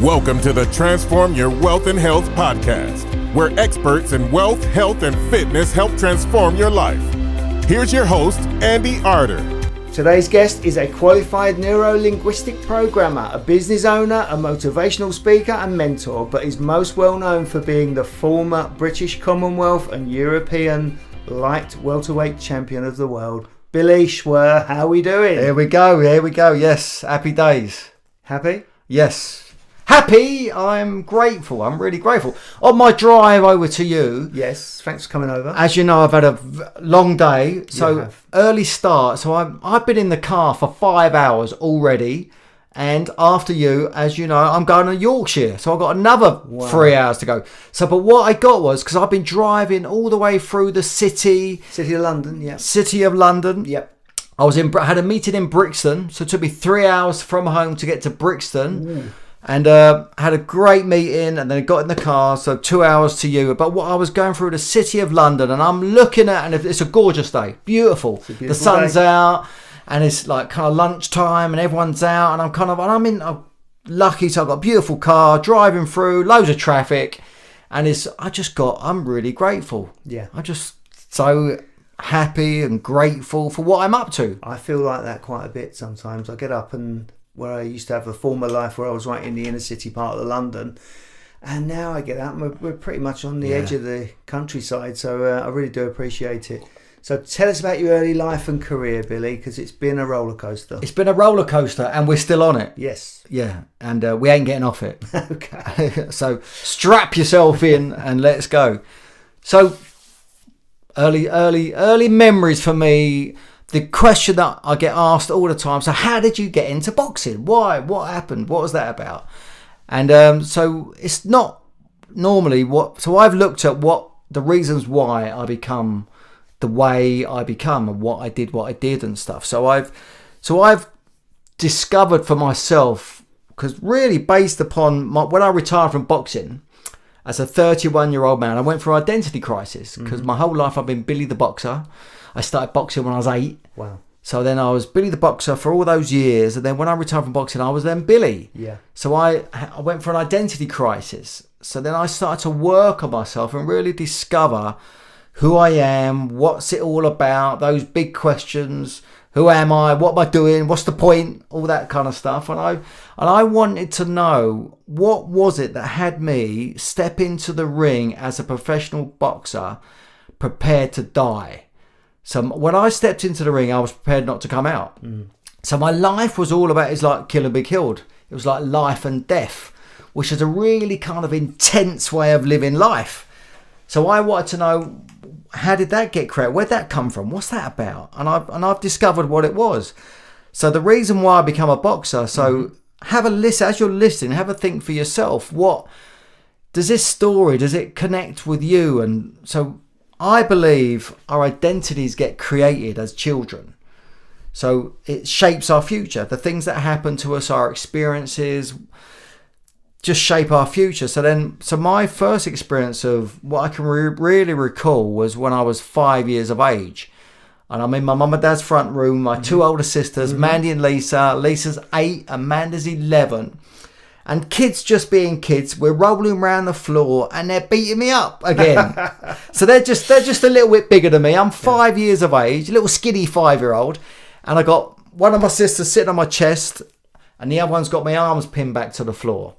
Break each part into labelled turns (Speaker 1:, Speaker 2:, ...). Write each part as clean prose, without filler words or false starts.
Speaker 1: Welcome to the Transform Your Wealth and Health podcast, where experts in wealth, health, and fitness help transform your life. Here's your host, Andy Arter.
Speaker 2: Today's guest is a qualified neuro-linguistic programmer, a business owner, a motivational speaker and mentor, but is most well known for being the former British Commonwealth and European light welterweight champion of the world. Billy Schwer, how are we doing?
Speaker 3: Here we go, yes, happy days.
Speaker 2: Happy?
Speaker 3: Yes. Happy, I'm grateful, I'm really grateful. On my drive over to you...
Speaker 2: Yes, thanks for coming over.
Speaker 3: As you know, I've had a long day, so early start. So I've been in the car for 5 hours already. And after you, as you know, I'm going to Yorkshire. So I've got another 3 hours to go. So, but what I got was, because I've been driving all the way through the city.
Speaker 2: City of London, yeah.
Speaker 3: City of London.
Speaker 2: Yep.
Speaker 3: I had a meeting in Brixton. So it took me 3 hours from home to get to Brixton.
Speaker 2: Ooh.
Speaker 3: And had a great meeting, and then I got in the car, so 2 hours to you. But what I was going through the City of London, and I'm looking at, and it's a gorgeous day, beautiful. The sun's out, and it's like kind of lunchtime, and everyone's out, and I'm lucky, so I've got a beautiful car, driving through, loads of traffic, and I'm really grateful.
Speaker 2: Yeah.
Speaker 3: I'm just so happy and grateful for what I'm up to.
Speaker 2: I feel like that quite a bit sometimes. I get up and... where I used to have a former life where I was right in the inner city part of London, and now I get out and we're pretty much on the edge of the countryside, so I really do appreciate it. So tell us about your early life and career, Billy, because it's been a roller coaster.
Speaker 3: It's been a roller coaster, and we're still on it.
Speaker 2: Yes.
Speaker 3: Yeah, and we ain't getting off it.
Speaker 2: Okay.
Speaker 3: So strap yourself in and let's go. So early memories for me. The question that I get asked all the time, so how did you get into boxing? Why? What happened? What was that about? And so it's not normally so I've looked at what the reasons why I become the way I become and what I did and stuff. So I've discovered for myself, because really based upon when I retired from boxing as a 31-year-old man, I went through an identity crisis because my whole life I've been Billy the Boxer. I started boxing when I was 8.
Speaker 2: Wow.
Speaker 3: So then I was Billy the Boxer for all those years. And then when I retired from boxing, I was then Billy.
Speaker 2: Yeah.
Speaker 3: So I went for an identity crisis. So then I started to work on myself and really discover who I am, what's it all about, those big questions. Who am I? What am I doing? What's the point? All that kind of stuff. And I wanted to know, what was it that had me step into the ring as a professional boxer prepared to die? So when I stepped into the ring, I was prepared not to come out. So my life was all about, it's like kill and be killed. It was like life and death, which is a really kind of intense way of living life. So I wanted to know, how did that get created? Where'd that come from? What's that about? And I've discovered what it was. So the reason why I become a boxer, so have a listen, as you're listening, have a think for yourself. What does this story, does it connect with you? And so I believe our identities get created as children. So it shapes our future. The things that happen to us, our experiences, just shape our future. So my first experience of what I can really recall was when I was 5 years of age. And I'm in my mum and dad's front room, my two older sisters, Mandy and Lisa. Lisa's 8, Amanda's 11. And kids just being kids, we're rolling around the floor and they're beating me up again. So they're just a little bit bigger than me. I'm 5 years of age, a little skinny 5-year-old. And I got one of my sisters sitting on my chest and the other one's got my arms pinned back to the floor.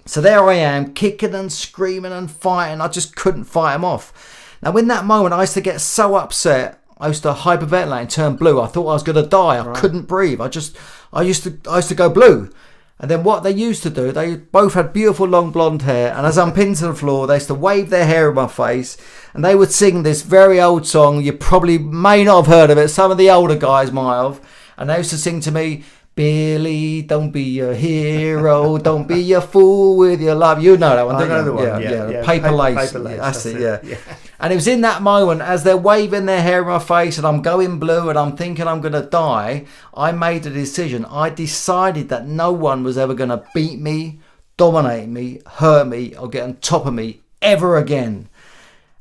Speaker 3: So there I am, kicking and screaming and fighting. I just couldn't fight them off. Now in that moment, I used to get so upset. I used to hyperventilate and turn blue. I thought I was going to die. I couldn't breathe. I used to go blue. And then what they used to do, they both had beautiful long blonde hair, and as I'm pinned to the floor, they used to wave their hair in my face, and they would sing this very old song. You probably may not have heard of it, some of the older guys might have, and they used to sing to me, Billy, don't be a hero, don't be a fool with your love. You know that one, don't you?
Speaker 2: I know the one, yeah.
Speaker 3: Paper lace.
Speaker 2: Paper lace.
Speaker 3: That's it, yeah. And it was in that moment, as they're waving their hair in my face and I'm going blue and I'm thinking I'm going to die, I made a decision. I decided that no one was ever going to beat me, dominate me, hurt me, or get on top of me ever again.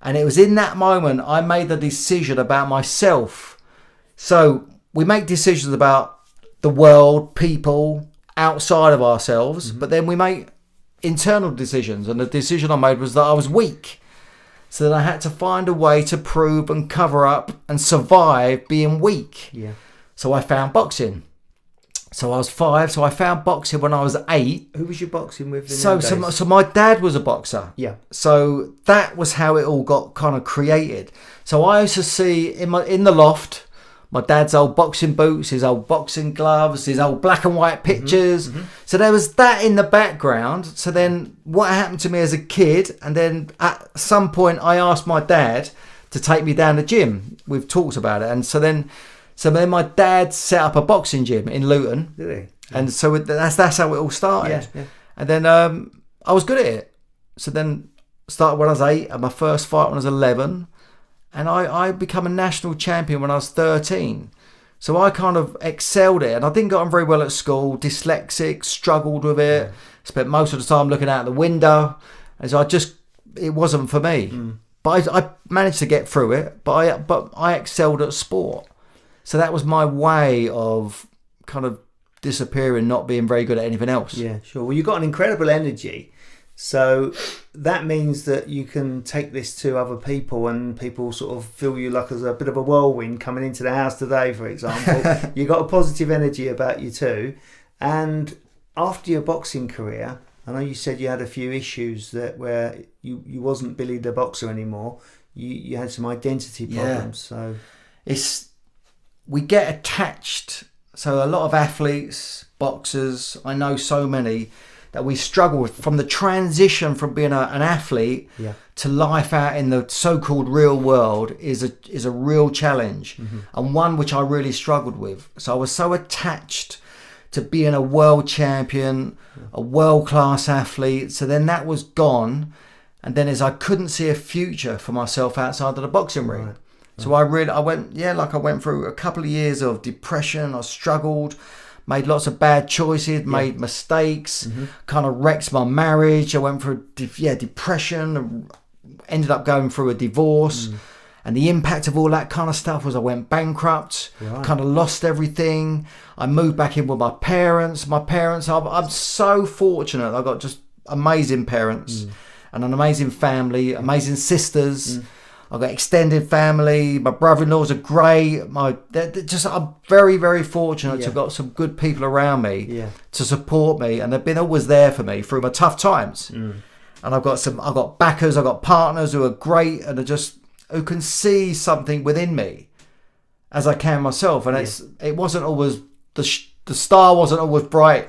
Speaker 3: And it was in that moment I made the decision about myself. So we make decisions about the world, people, outside of ourselves, but then we make internal decisions, and the decision I made was that I was weak. So then I had to find a way to prove and cover up and survive being weak.
Speaker 2: Yeah.
Speaker 3: So I found boxing. So I was 5. So I found boxing when I was 8.
Speaker 2: Who was you boxing with?
Speaker 3: So my dad was a boxer.
Speaker 2: Yeah.
Speaker 3: So that was how it all got kind of created. So I used to see in the loft my dad's old boxing boots, his old boxing gloves, his old black and white pictures. Mm-hmm. So there was that in the background. So then what happened to me as a kid, and then at some point I asked my dad to take me down the gym. We've talked about it. And so then my dad set up a boxing gym in Luton.
Speaker 2: Did he? Yeah.
Speaker 3: And so that's how it all started.
Speaker 2: Yeah.
Speaker 3: And then I was good at it. So then started when I was 8, and my first fight when I was 11. And I became a national champion when I was 13. So I kind of excelled it. And I didn't get on very well at school, dyslexic, struggled with it, spent most of the time looking out the window. And so it wasn't for me. Mm. But I managed to get through it, but I excelled at sport. So that was my way of kind of disappearing, not being very good at anything else.
Speaker 2: Yeah, sure. Well, you've got an incredible energy. So that means that you can take this to other people, and people sort of feel you like as a bit of a whirlwind coming into the house today, for example. You've got a positive energy about you too. And after your boxing career, I know you said you had a few issues where you wasn't Billy the boxer anymore. You had some identity problems. Yeah.
Speaker 3: So we get attached. So a lot of athletes, boxers, I know so many that we struggle with, from the transition from being an athlete to life out in the so-called real world is a real challenge, and one which I really struggled with. So I was so attached to being a world champion, a world-class athlete. So then that was gone, and then I couldn't see a future for myself outside of the boxing ring. Right. So I went through a couple of years of depression. I struggled, made lots of bad choices, made mistakes, kind of wrecked my marriage. I went through depression, ended up going through a divorce. And the impact of all that kind of stuff was I went bankrupt, kind of lost everything. I moved back in with my parents. I'm so fortunate. I got just amazing parents and an amazing family, amazing sisters. I've got extended family. My brother-in-laws are great. I'm very, very fortunate to have got some good people around me to support me, and they've been always there for me through my tough times. And I've got backers, I've got partners who are great and who can see something within me as I can myself. And it wasn't always the star wasn't always bright.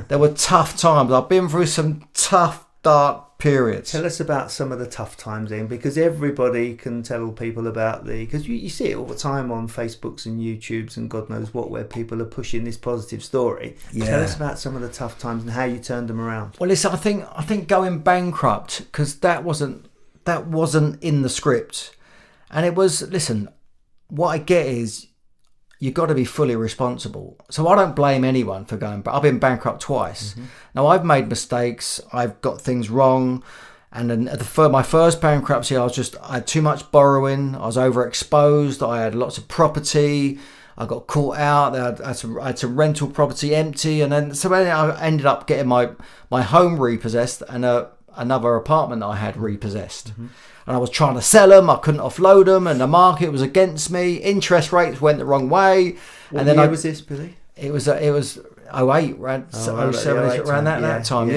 Speaker 3: There were tough times. I've been through some tough, dark periods.
Speaker 2: Tell us about some of the tough times then, because everybody can tell people about because you see it all the time on Facebooks and YouTubes and God knows what, where people are pushing this positive story. Tell us about some of the tough times and how you turned them around.
Speaker 3: Well, listen, I think going bankrupt, because that wasn't in the script, and it was, listen, what I get is you've got to be fully responsible. So I don't blame anyone for going, but I've been bankrupt twice. Now I've made mistakes, I've got things wrong, and then my first bankruptcy, I had too much borrowing, I was overexposed, I had lots of property, I got caught out, I had some rental property empty, and then I ended up getting my home repossessed and another apartment that I had repossessed. And I was trying to sell them, I couldn't offload them, and the market was against me. Interest rates went the wrong way.
Speaker 2: What year was this, Billy?
Speaker 3: It was 08, around 07, around that time.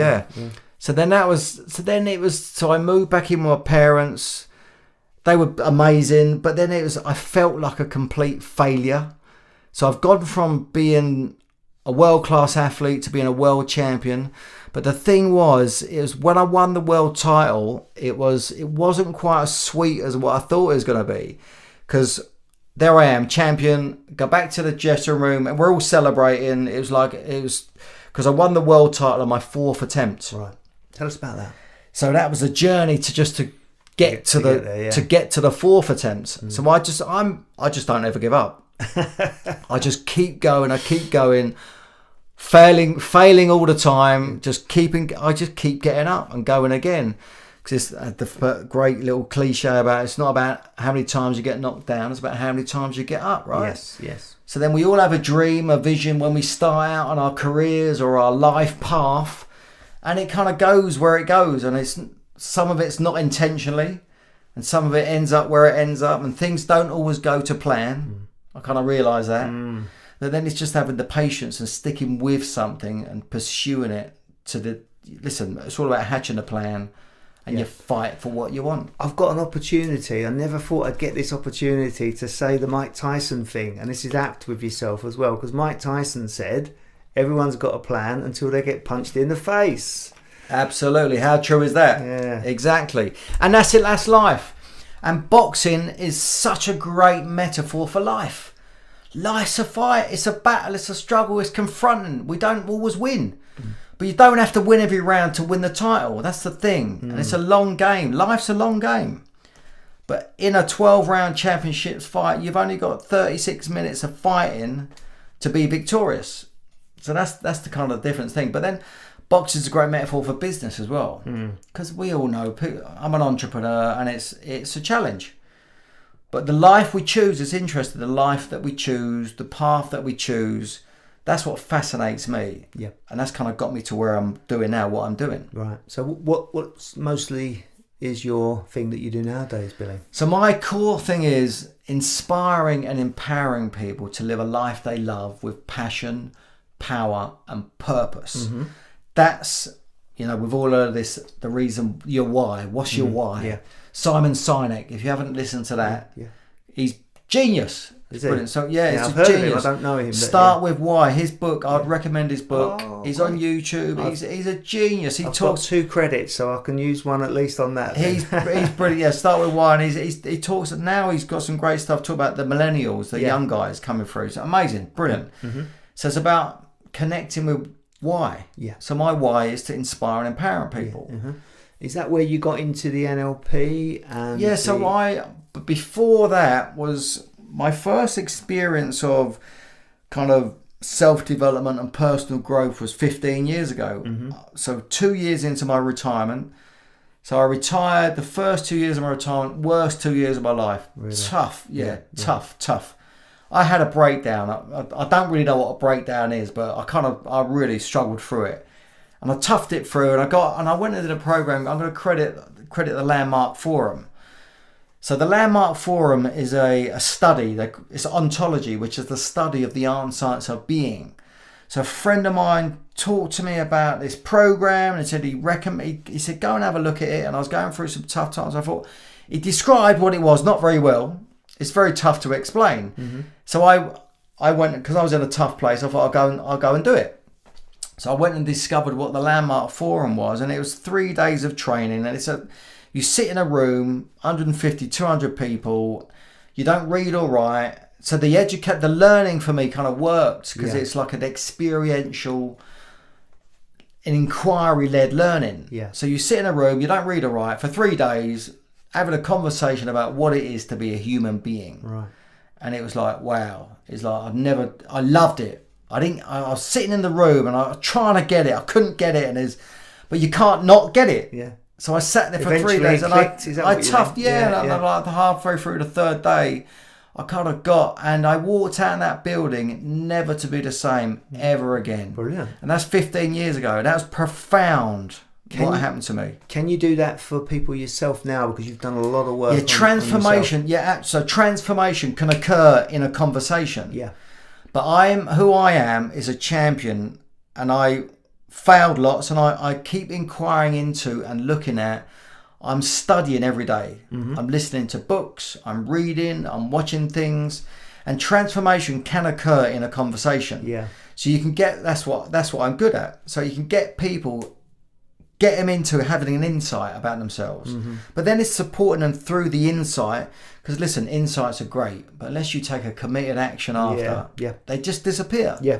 Speaker 3: So I moved back in with my parents. They were amazing, but then I felt like a complete failure. So I've gone from being a world-class athlete to being a world champion. But the thing was when I won the world title, it wasn't quite as sweet as what I thought it was going to be. Because there I am, champion, go back to the dressing room, and we're all celebrating. It was because I won the world title on my 4th attempt.
Speaker 2: Right. Tell us about that.
Speaker 3: So that was a journey to get to the 4th attempt. So I just don't ever give up. I just keep going. I keep going. Failing all the time, I just keep getting up and going again. Because it's the great little cliche about it's not about how many times you get knocked down, it's about how many times you get up, right?
Speaker 2: Yes.
Speaker 3: So then we all have a dream, a vision when we start out on our careers or our life path, And it kind of goes where it goes, and it's some of it's not intentionally, and some of it ends up where it ends up, and things don't always go to plan. I kind of realise that. But then it's just having the patience and sticking with something and pursuing it listen, it's all about hatching a plan, and you fight for what you want.
Speaker 2: I've got an opportunity. I never thought I'd get this opportunity to say the Mike Tyson thing, and this is apt with yourself as well, because Mike Tyson said, everyone's got a plan until they get punched in the face.
Speaker 3: Absolutely. How true is that?
Speaker 2: Yeah.
Speaker 3: Exactly. And that's it. That's life. And boxing is such a great metaphor for life. Life's a fight. It's a battle. It's a struggle. It's confronting. We don't always win. But you don't have to win every round to win the title. That's the thing. And it's a long game. Life's a long game. But in a 12-round championships fight, you've only got 36 minutes of fighting to be victorious. So that's the kind of different thing. But then boxing is a great metaphor for business as well. Because we all know, I'm an entrepreneur, and it's a challenge. But the life we choose is interesting. The life that we choose, the path that we choose, that's what fascinates me.
Speaker 2: Yeah.
Speaker 3: And that's kind of got me to where I'm doing now, what I'm doing.
Speaker 2: Right. So what's mostly is your thing that you do nowadays, Billy?
Speaker 3: So my core thing is inspiring and empowering people to live a life they love with passion, power and purpose. That's, we've all heard this, the reason, your why. What's your why?
Speaker 2: Yeah.
Speaker 3: Simon Sinek, if you haven't listened to that, he's genius.
Speaker 2: Is
Speaker 3: Brilliant.
Speaker 2: he?
Speaker 3: So
Speaker 2: I've
Speaker 3: it's
Speaker 2: heard
Speaker 3: genius.
Speaker 2: of him. I don't know him.
Speaker 3: Start with why. His book, I'd recommend his book.
Speaker 2: Oh,
Speaker 3: he's on YouTube. He's a genius.
Speaker 2: I've got 2 credits, so I can use one at least on that.
Speaker 3: He's brilliant. Yeah, start with why. And he talks, now he's got some great stuff. Talk about the millennials, the young guys coming through. So amazing. Brilliant. So it's about connecting with why.
Speaker 2: Yeah.
Speaker 3: So my why is to inspire and empower people.
Speaker 2: Is that where you got into the NLP? And
Speaker 3: but before that was my first experience of kind of self-development and personal growth was 15 years ago. So 2 years into my retirement. So I retired, the first 2 years of my retirement, worst 2 years of my life.
Speaker 2: Really?
Speaker 3: Tough. Tough. I had a breakdown. I don't really know what a breakdown is, but I really struggled through it. And I toughed it through, and I went into the program. I'm going to credit the Landmark Forum. So the Landmark Forum is a study. It's ontology, which is the study of the art and science of being. So a friend of mine talked to me about this program, and said he said go and have a look at it. And I was going through some tough times. I thought he described what it was not very well. It's very tough to explain. So I went, because I was in a tough place. I thought I'll go and do it. So I went and discovered what the Landmark Forum was, and it was 3 days of training. And you sit in a room, 150, 200 people. You don't read or write. So the learning for me kind of worked, because it's like an experiential, an inquiry-led learning.
Speaker 2: Yeah.
Speaker 3: So you sit in a room, you don't read or write for 3 days, having a conversation about what it is to be a human being.
Speaker 2: Right.
Speaker 3: And it was like, wow. It's like I loved it. I was sitting in the room and I was trying to get it. I couldn't get it, but you can't not get it.
Speaker 2: Yeah.
Speaker 3: So I sat there for
Speaker 2: Eventually
Speaker 3: 3 days, and I toughed.
Speaker 2: Yeah,
Speaker 3: and I'm like halfway through the third day, I kind of and I walked out of that building never to be the same ever again.
Speaker 2: Brilliant.
Speaker 3: And that's 15 years ago. That was profound. What happened to me? Can
Speaker 2: you do that for people yourself now, because you've done a lot of work?
Speaker 3: Yeah, transformation. So transformation can occur in a conversation.
Speaker 2: Yeah.
Speaker 3: But who I am is a champion, and I failed lots, and I keep inquiring into and looking at. I'm studying every day. I'm listening to books, I'm reading, I'm watching things, and transformation can occur in a conversation.
Speaker 2: Yeah.
Speaker 3: So you can that's what I'm good at. So you can get them into having an insight about themselves. But then it's supporting them through the insight. Because listen, insights are great, but unless you take a committed action after, they just disappear.
Speaker 2: Yeah.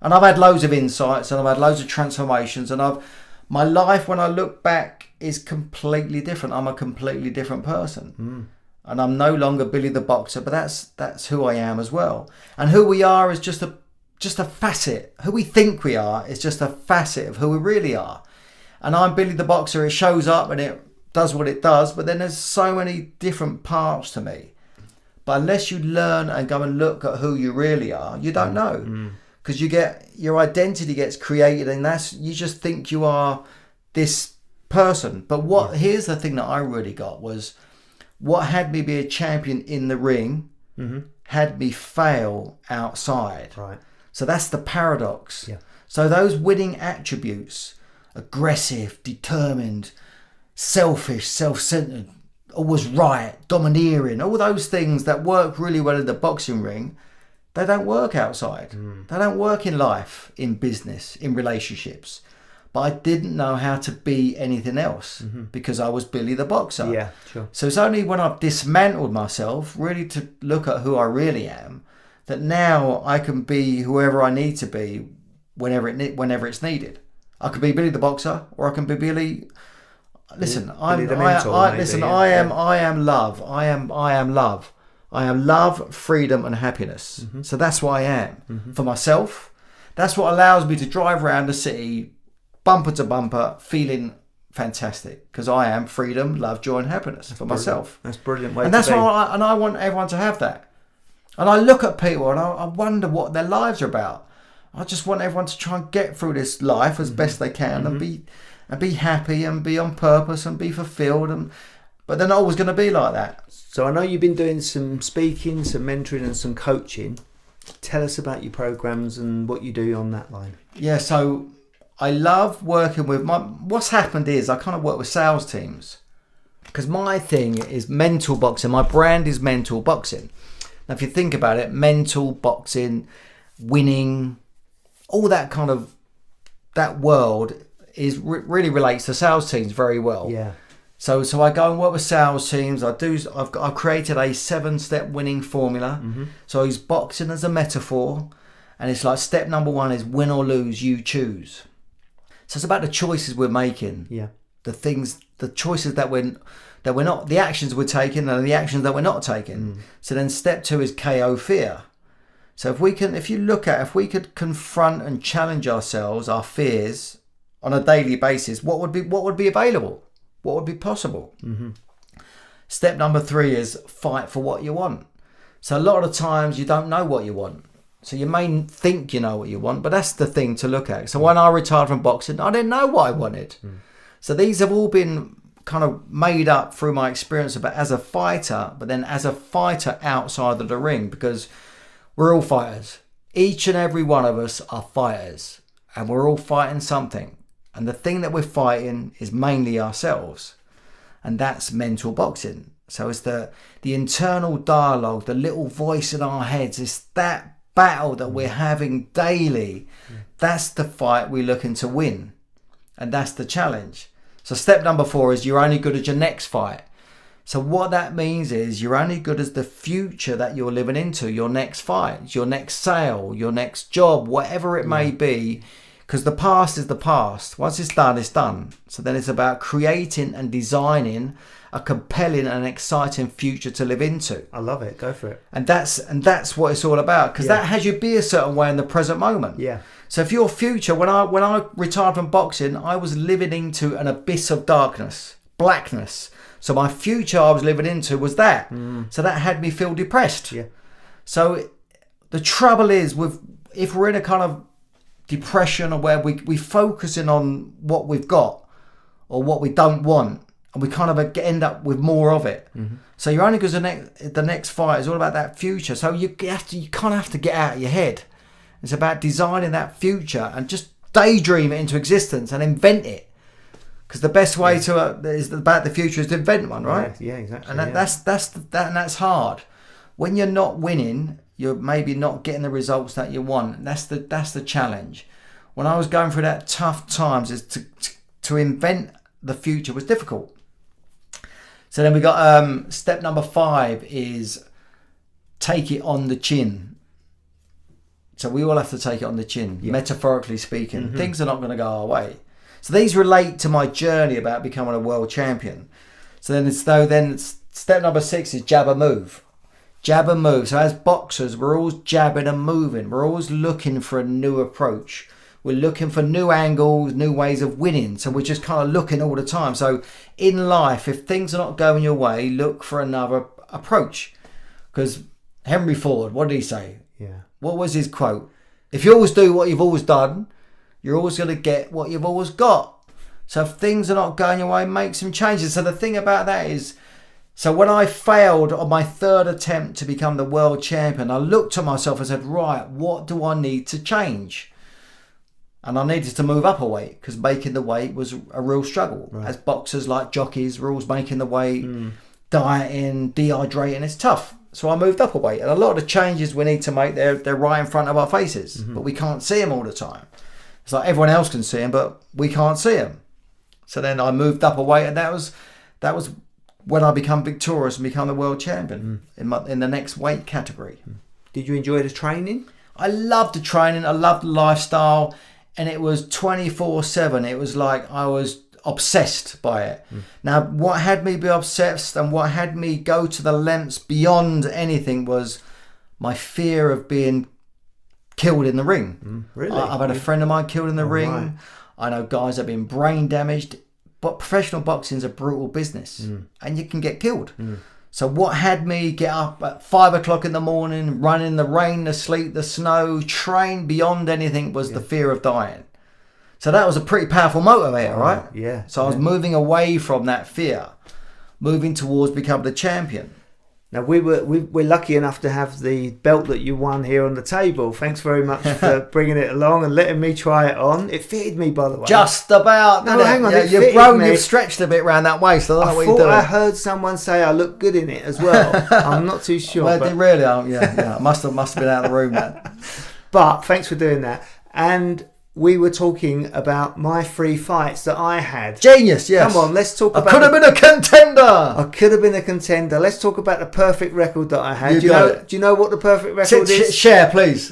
Speaker 3: And I've had loads of insights, and I've had loads of transformations, and my life, when I look back, is completely different. I'm a completely different person. And I'm no longer Billy the Boxer, but that's who I am as well. And who we are is just a facet. Who we think we are is just a facet of who we really are. And I'm Billy the Boxer. It shows up and it does what it does, but then there's so many different parts to me. But unless you learn and go and look at who you really are, you don't know. because your identity gets created, and you just think you are this person. But here's the thing that I really got was what had me be a champion in the ring had me fail outside.
Speaker 2: Right.
Speaker 3: So that's the paradox.
Speaker 2: Yeah.
Speaker 3: So those winning attributes, aggressive, determined, selfish, self-centered, always right, domineering, all those things that work really well in the boxing ring, they don't work outside. They don't work in life, in business, in relationships. But I didn't know how to be anything else because I was Billy the boxer.
Speaker 2: Yeah, sure.
Speaker 3: So it's only when I've dismantled myself, really to look at who I really am, that now I can be whoever I need to be whenever it's needed. I could be Billy the boxer, or I can be Billy. Listen, I am love. I am love. I am love, freedom, and happiness. So that's what I am for myself. That's what allows me to drive around the city, bumper to bumper, feeling fantastic, because I am freedom, love, joy, and happiness for myself.
Speaker 2: That's a brilliant way.
Speaker 3: And that's why I want everyone to have that. And I look at people and I wonder what their lives are about. I just want everyone to try and get through this life as best they can and be happy and be on purpose and be fulfilled. But they're not always going to be like that.
Speaker 2: So I know you've been doing some speaking, some mentoring, and some coaching. Tell us about your programs and what you do on that line.
Speaker 3: Yeah, so I love working with what's happened is I kind of work with sales teams, because my thing is mental boxing. My brand is mental boxing. Now, if you think about it, mental boxing, winning, all that kind of that world is really relates to sales teams very well.
Speaker 2: Yeah.
Speaker 3: So I go and work with sales teams. I've created a 7-step winning formula. So I use boxing as a metaphor, and it's like step number 1 is win or lose, you choose. So it's about the choices we're making.
Speaker 2: Yeah.
Speaker 3: The choices that we're not, the actions we're taking and the actions that we're not taking. So then step 2 is KO fear. So if we could confront and challenge ourselves, our fears on a daily basis, what would be available? What would be possible? Step number 3 is fight for what you want. So a lot of the times you don't know what you want. So you may think you know what you want, but that's the thing to look at. So when I retired from boxing, I didn't know what I wanted. So these have all been kind of made up through my experience as a fighter, but then as a fighter outside of the ring, because we're all fighters. Each and every one of us are fighters, and we're all fighting something. And the thing that we're fighting is mainly ourselves, and that's mental boxing. So it's the internal dialogue, the little voice in our heads. It's that battle that we're having daily. That's the fight we're looking to win, and that's the challenge. So step number 4 is you're only good as your next fight. So what that means is you're only good as the future that you're living into, your next fight, your next sale, your next job, whatever it may be, because the past is the past. Once it's done, it's done. So then it's about creating and designing a compelling and exciting future to live into.
Speaker 2: I love it. Go for it.
Speaker 3: And that's what it's all about, because that has you be a certain way in the present moment.
Speaker 2: Yeah.
Speaker 3: So if your future, when I retired from boxing, I was living into an abyss of darkness, blackness. So my future I was living into was that. So that had me feel depressed. Yeah. So the trouble is if we're in a kind of depression, or where we focusing on what we've got or what we don't want, and we kind of end up with more of it. So you're only because the next fight is all about that future. So you kind of have to get out of your head. It's about designing that future and just daydream it into existence and invent it. Because the best way is about the future is to invent one, right?
Speaker 2: Yeah, exactly.
Speaker 3: And that's hard. When you're not winning, you're maybe not getting the results that you want. And that's the challenge. When I was going through that tough times, is to invent the future was difficult. So then we got step number 5 is take it on the chin. So we all have to take it on the chin, metaphorically speaking. Things are not going to go our way. So these relate to my journey about becoming a world champion. So then step number 6 is jab and move. Jab and move. So as boxers, we're always jabbing and moving. We're always looking for a new approach. We're looking for new angles, new ways of winning. So we're just kind of looking all the time. So in life, if things are not going your way, look for another approach. Because Henry Ford, what did he say?
Speaker 2: Yeah.
Speaker 3: What was his quote? If you always do what you've always done, you're always going to get what you've always got. So if things are not going your way, make some changes. So the thing about that is, so when I failed on my third attempt to become the world champion, I looked at myself and said, right, what do I need to change? And I needed to move up a weight, because making the weight was a real struggle. Right. As boxers, like jockeys, we're always making the weight, dieting, dehydrating, it's tough. So I moved up a weight. And a lot of the changes we need to make, they're right in front of our faces, but we can't see them all the time. It's like everyone else can see them, but we can't see them. So then I moved up a weight, and that was when I become victorious and become the world champion in the next weight category.
Speaker 2: Did you enjoy the training?
Speaker 3: I loved the training. I loved the lifestyle, and it was 24/7. It was like I was obsessed by it. Now, what had me be obsessed and what had me go to the lengths beyond anything was my fear of being killed in the ring.
Speaker 2: Really?
Speaker 3: I've had a friend of mine killed in the ring. Right. I know guys that have been brain damaged. But professional boxing is a brutal business, and you can get killed. So what had me get up at 5 o'clock in the morning, run in the rain, the sleet, the snow, train beyond anything was the fear of dying. So that was a pretty powerful motivator, right?
Speaker 2: Yeah.
Speaker 3: So I was moving away from that fear, moving towards becoming the champion.
Speaker 2: Now, we're lucky enough to have the belt that you won here on the table. Thanks very much for bringing it along and letting me try it on. It fitted me, by the way.
Speaker 3: Just about.
Speaker 2: No, hang on.
Speaker 3: Yeah, you've grown, you've stretched a bit around that waist. I don't know what you're doing.
Speaker 2: I heard someone say I look good in it as well. I'm not too sure.
Speaker 3: Well, they really are. Yeah. I must have been out of the room, man.
Speaker 2: But thanks for doing that. And we were talking about my 3 fights that I had.
Speaker 3: Genius, yes.
Speaker 2: Come on, let's talk about...
Speaker 3: I could have been a contender.
Speaker 2: I could have been a contender. Let's talk about the perfect record that I had. Do you know what the perfect record is?
Speaker 3: Share, please.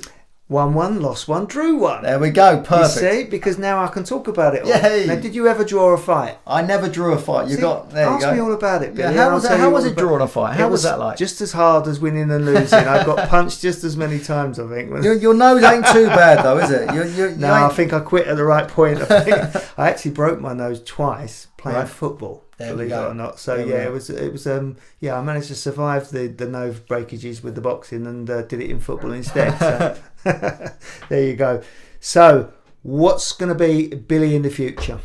Speaker 2: Won 1, lost 1, drew 1.
Speaker 3: There we go, perfect.
Speaker 2: You see, because now I can talk about it all.
Speaker 3: Yay.
Speaker 2: Now, did you ever draw a fight?
Speaker 3: I never drew a fight. There you go.
Speaker 2: Ask me all about it, Billy.
Speaker 3: Yeah, how was it drawing a fight? How was that like?
Speaker 2: Just as hard as winning and losing. I got punched just as many times, I think.
Speaker 3: Your nose ain't too bad, though, is it?
Speaker 2: No, I think I quit at the right point. I actually broke my nose twice playing football. Believe it or not. So it was I managed to survive the nose breakages with the boxing and did it in football instead. So there you go. So what's going to be Billy in the future?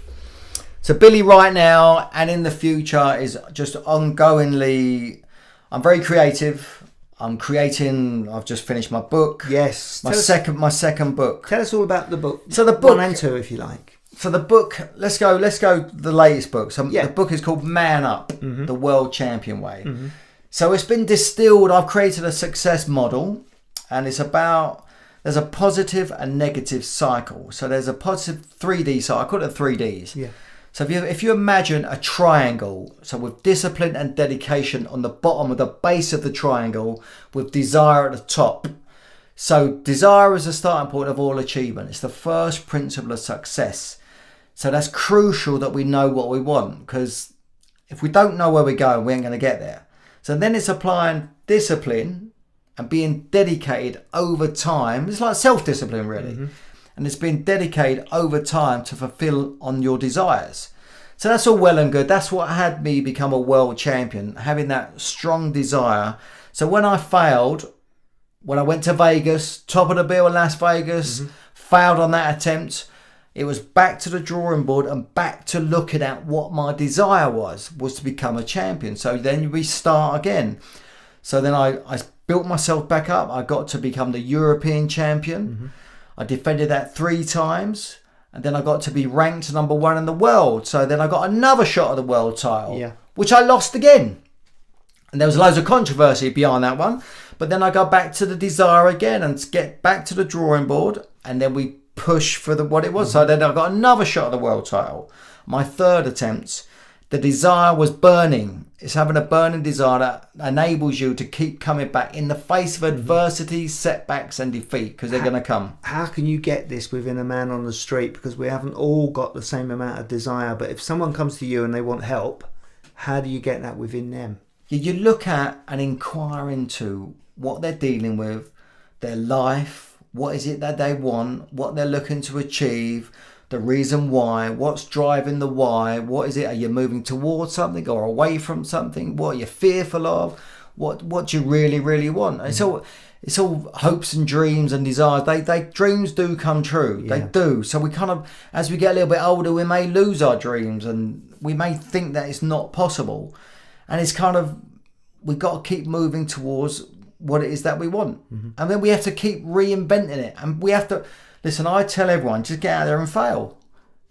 Speaker 3: So Billy right now and in the future is just ongoingly, I'm very creative. I'm creating. I've just finished my book.
Speaker 2: Yes,
Speaker 3: my second book.
Speaker 2: Tell us all about the book.
Speaker 3: So the book
Speaker 2: 1 and 2, if you like.
Speaker 3: So the book, let's go the latest book. So the book is called Man Up, The World Champion Way. So it's been distilled. I've created a success model, and it's about, there's a positive and negative cycle. So there's a positive 3D cycle. I call it 3Ds. Yeah. So if you imagine a triangle, so with discipline and dedication on the bottom of the base of the triangle, with desire at the top. So desire is the starting point of all achievement. It's the first principle of success. So that's crucial that we know what we want, because if we don't know where we're going, we ain't going to get there. So then it's applying discipline and being dedicated over time. It's like self-discipline, really. And it's being dedicated over time to fulfill on your desires. So that's all well and good. That's what had me become a world champion, having that strong desire. So when I failed, when I went to Vegas, top of the bill in Las Vegas, failed on that attempt, it was back to the drawing board and back to looking at what my desire was to become a champion. So then we start again. So then I built myself back up. I got to become the European champion. I defended that 3 times. And then I got to be ranked number 1 in the world. So then I got another shot at the world title, which I lost again. And there was loads of controversy behind that one. But then I got back to the desire again and get back to the drawing board. And then we push for what it was. So then I got another shot at the world title. My 3rd attempt, the desire was burning. It's having a burning desire that enables you to keep coming back in the face of adversity, setbacks and defeat, because they're going to come.
Speaker 2: How can you get this within a man on the street? Because we haven't all got the same amount of desire. But if someone comes to you and they want help, how do you get that within them?
Speaker 3: You look at and inquire into what they're dealing with, their life, what is it that they want, what they're looking to achieve, the reason why, what's driving the why, what is it, are you moving towards something or away from something, what are you fearful of, what do you really, really want? And so it's all hopes and dreams and desires. They dreams do come true.
Speaker 2: Yeah.
Speaker 3: They do. So we kind of, as we get a little bit older, we may lose our dreams and we may think that it's not possible. And it's kind of, we've got to keep moving towards what it is that we want. And then we have to keep reinventing it. And we have to, listen, I tell everyone, just get out there and fail.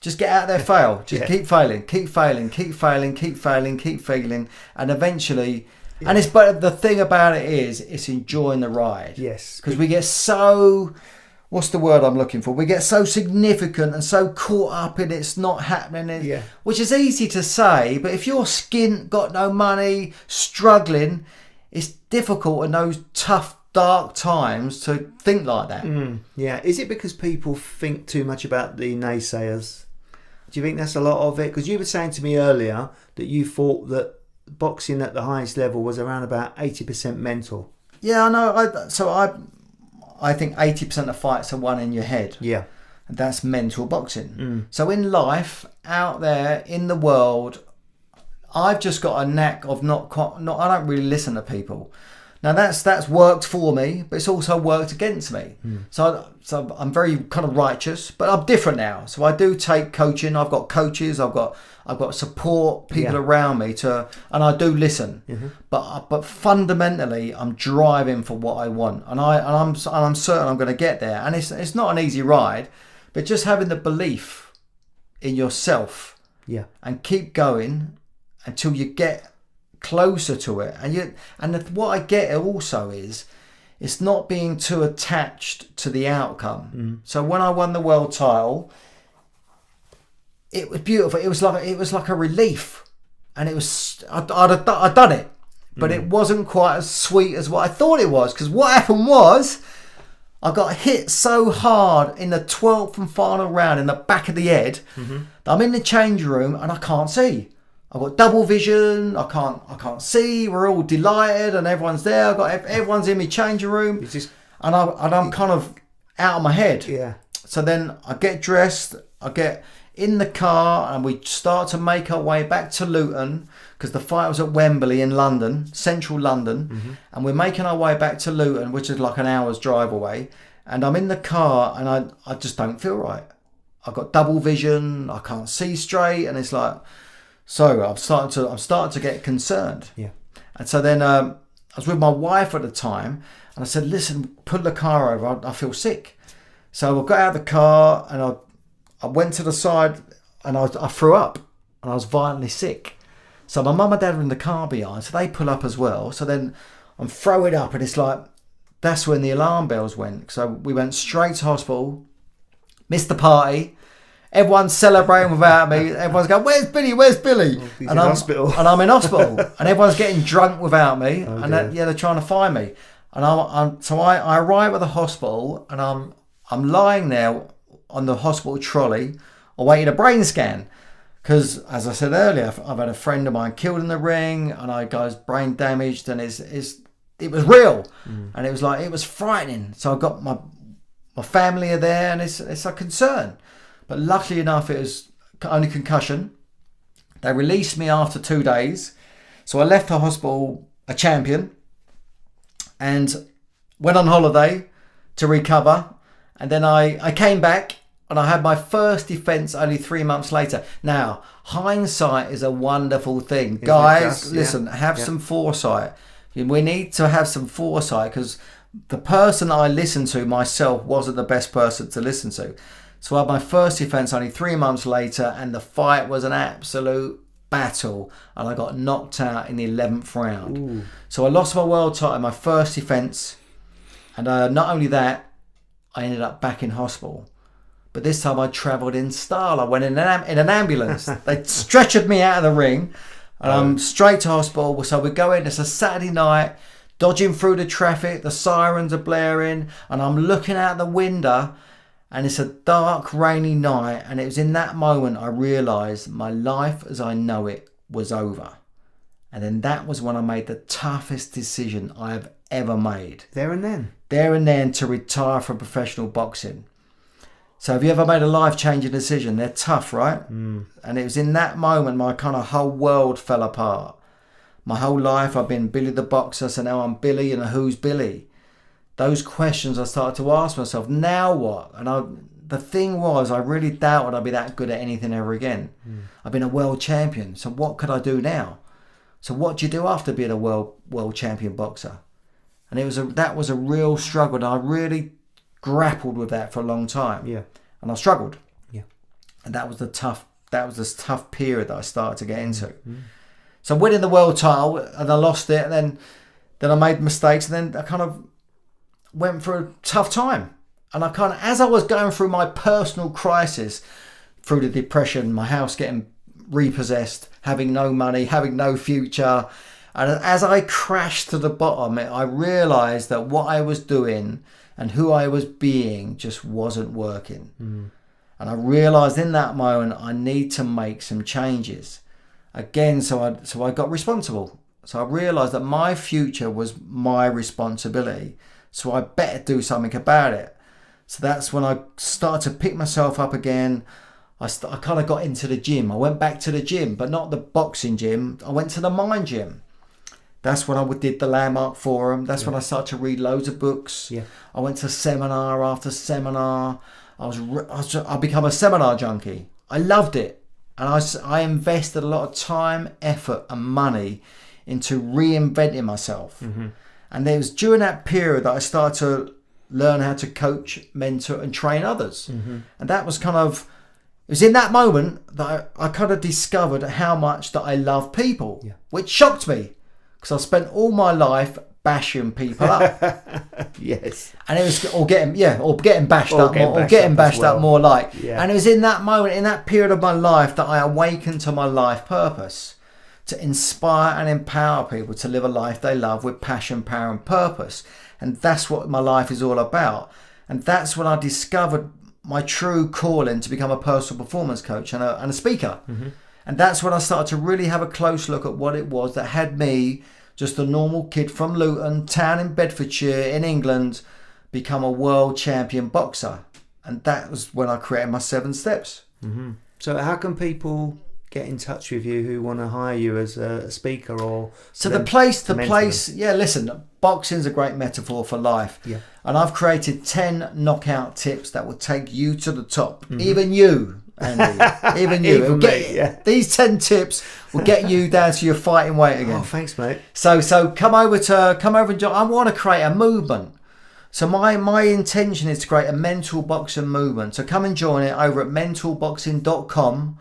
Speaker 3: Just get out there, fail. Just keep failing, keep failing, keep failing, keep failing, keep failing. And eventually, and but the thing about it is, it's enjoying the ride.
Speaker 2: Yes.
Speaker 3: Because we get so, what's the word I'm looking for? We get so significant and so caught up in it's not happening. Which is easy to say, but if you're skint, got no money, struggling, it's difficult in those tough, dark times to think like that.
Speaker 2: Yeah. Is it because people think too much about the naysayers? Do you think that's a lot of it? Because you were saying to me earlier that you thought that boxing at the highest level was around about 80% mental.
Speaker 3: Yeah, I know. I think 80% of fights are won in your head.
Speaker 2: Yeah.
Speaker 3: And that's mental boxing. So in life, out there in the world, I've just got a knack of not. I don't really listen to people. Now that's worked for me, but it's also worked against me. So I'm very kind of righteous, but I'm different now. So I do take coaching. I've got coaches. I've got support people around me and I do listen. But fundamentally, I'm driving for what I want, and I'm certain I'm going to get there. And it's not an easy ride, but just having the belief in yourself, and keep going until you get closer to it. And what I get also is, it's not being too attached to the outcome. So when I won the world title, it was beautiful. It was like a relief, and it was I'd done it, but it wasn't quite as sweet as what I thought it was. Because what happened was, I got hit so hard in the 12th and final round in the back of the head that I'm in the change room and I can't see. I've got double vision. I can't see. We're all delighted and everyone's there. Everyone's in my changing room, and I'm kind of out of my head.
Speaker 2: Yeah.
Speaker 3: So then I get dressed. I get in the car and we start to make our way back to Luton, because the fight was at Wembley in London, central London, and we're making our way back to Luton, which is like an hour's drive away. And I'm in the car and I just don't feel right. I've got double vision. I can't see straight, and it's like. So I'm starting to get concerned. Yeah. And so then I was with my wife at the time, and I said, "Listen, pull the car over. I feel sick." So I got out of the car and I went to the side and I threw up, and I was violently sick. So my mum and dad were in the car behind, so they pull up as well. So then I'm throwing up, and it's like, that's when the alarm bells went. So we went straight to hospital, missed the party. Everyone's celebrating without me. Everyone's going, "Where's Billy? Where's Billy?"
Speaker 2: He's in hospital.
Speaker 3: And I'm in hospital. And everyone's getting drunk without me. They're trying to find me. And so I arrive at the hospital, and I'm lying there on the hospital trolley awaiting a brain scan. Because, as I said earlier, I've had a friend of mine killed in the ring, and I got brain damaged, and it was real. And it was frightening. So I've got my family are there, and it's a concern. But luckily enough, it was only concussion. They released me after 2 days. So I left the hospital a champion and went on holiday to recover. And then I came back and I had my first defence only 3 months later. Now, hindsight is a wonderful thing. Guys, listen, have some foresight. We need to have some foresight, because the person I listened to myself wasn't the best person to listen to. So I had my first defence only 3 months later, and the fight was an absolute battle, and I got knocked out in the 11th round. Ooh. So I lost my world title in my first defence, and not only that, I ended up back in hospital. But this time I travelled in style. I went in an ambulance. They stretchered me out of the ring, and I'm straight to hospital. So we go in, it's a Saturday night, dodging through the traffic, the sirens are blaring, and I'm looking out the window, and it's a dark, rainy night, and it was in that moment I realised my life as I know it was over. And then that was when I made the toughest decision I have ever made.
Speaker 2: There and then?
Speaker 3: There and then, to retire from professional boxing. So have you ever made a life-changing decision? They're tough, right? And it was in that moment my kind of whole world fell apart. My whole life I've been Billy the Boxer, so now I'm Billy, and who's Billy? those questions I started to ask myself, now what? And the thing was, I really doubted I'd be that good at anything ever again. I've been a world champion, so what could I do now? So what do you do after being a world champion boxer? And that was a real struggle, and I really grappled with that for a long time.
Speaker 2: Yeah.
Speaker 3: And I struggled.
Speaker 2: Yeah.
Speaker 3: And that was this tough period that I started to get into. So winning the world title, and I lost it, and then I made mistakes, and then I kind of went through a tough time. And I kind of, as I was going through my personal crisis, through the depression, my house getting repossessed, having no money, having no future, and as I crashed to the bottom, I realised that what I was doing and who I was being just wasn't working. And I realised in that moment I need to make some changes. Again, so I got responsible. So I realised that my future was my responsibility. So I better do something about it. So that's when I started to pick myself up again. I kind of got into the gym. I went back to the gym, but not the boxing gym. I went to the mind gym. That's when I did the Landmark Forum. That's when I started to read loads of books. Yeah. I went to seminar after seminar. I become a seminar junkie. I loved it. And I invested a lot of time, effort and money into reinventing myself. And it was during that period that I started to learn how to coach, mentor and train others. And that was it was in that moment that I kind of discovered how much that I love people, which shocked me because I spent all my life bashing people up.
Speaker 2: Yes.
Speaker 3: And it was getting bashed up more like. Yeah. And it was in that moment, in that period of my life, that I awakened to my life purpose, to inspire and empower people to live a life they love with passion, power and purpose. And that's what my life is all about. And that's when I discovered my true calling to become a personal performance coach and a speaker. And that's when I started to really have a close look at what it was that had me, just a normal kid from Luton, town in Bedfordshire in England, become a world champion boxer. And that was when I created my 7 steps.
Speaker 2: So how can people get in touch with you who want to hire you as a speaker or...
Speaker 3: So the place, listen, boxing's a great metaphor for life. Yeah. And I've created 10 knockout tips that will take you to the top. Even you, Andy. Even you. These 10 tips will get you down to your fighting weight again.
Speaker 2: Oh, thanks, mate.
Speaker 3: So come over and join. I want to create a movement. So my intention is to create a mental boxing movement. So come and join it over at mentalboxing.com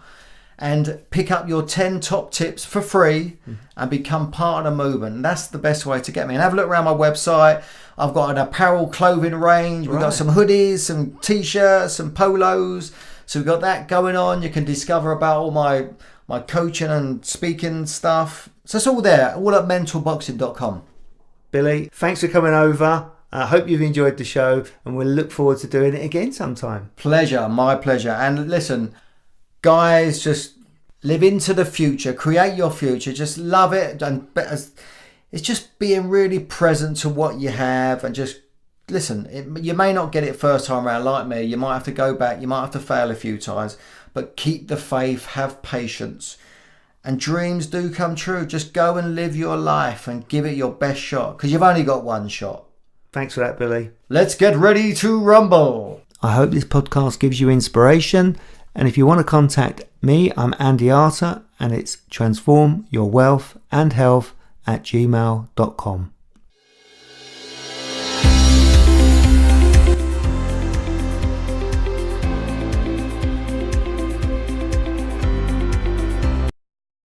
Speaker 3: and pick up your 10 top tips for free and become part of the movement. And that's the best way to get me. And have a look around my website. I've got an apparel clothing range. We've got some hoodies, some t-shirts, some polos. So we've got that going on. You can discover about all my coaching and speaking stuff. So it's all there, all at mentalboxing.com.
Speaker 2: Billy, thanks for coming over. I hope you've enjoyed the show and we'll look forward to doing it again sometime.
Speaker 3: Pleasure, my pleasure. And listen, guys, just live into the future, create your future, just love it. And it's just being really present to what you have and just listen. You may not get it first time around like me. You might have to go back. You might have to fail a few times, but keep the faith, have patience, and dreams do come true. Just go and live your life and give it your best shot because you've only got one shot.
Speaker 2: Thanks for that, Billy.
Speaker 3: Let's get ready to rumble.
Speaker 2: I hope this podcast gives you inspiration. And if you want to contact me, I'm Andy Arter, and it's transformyourwealthandhealth@gmail.com.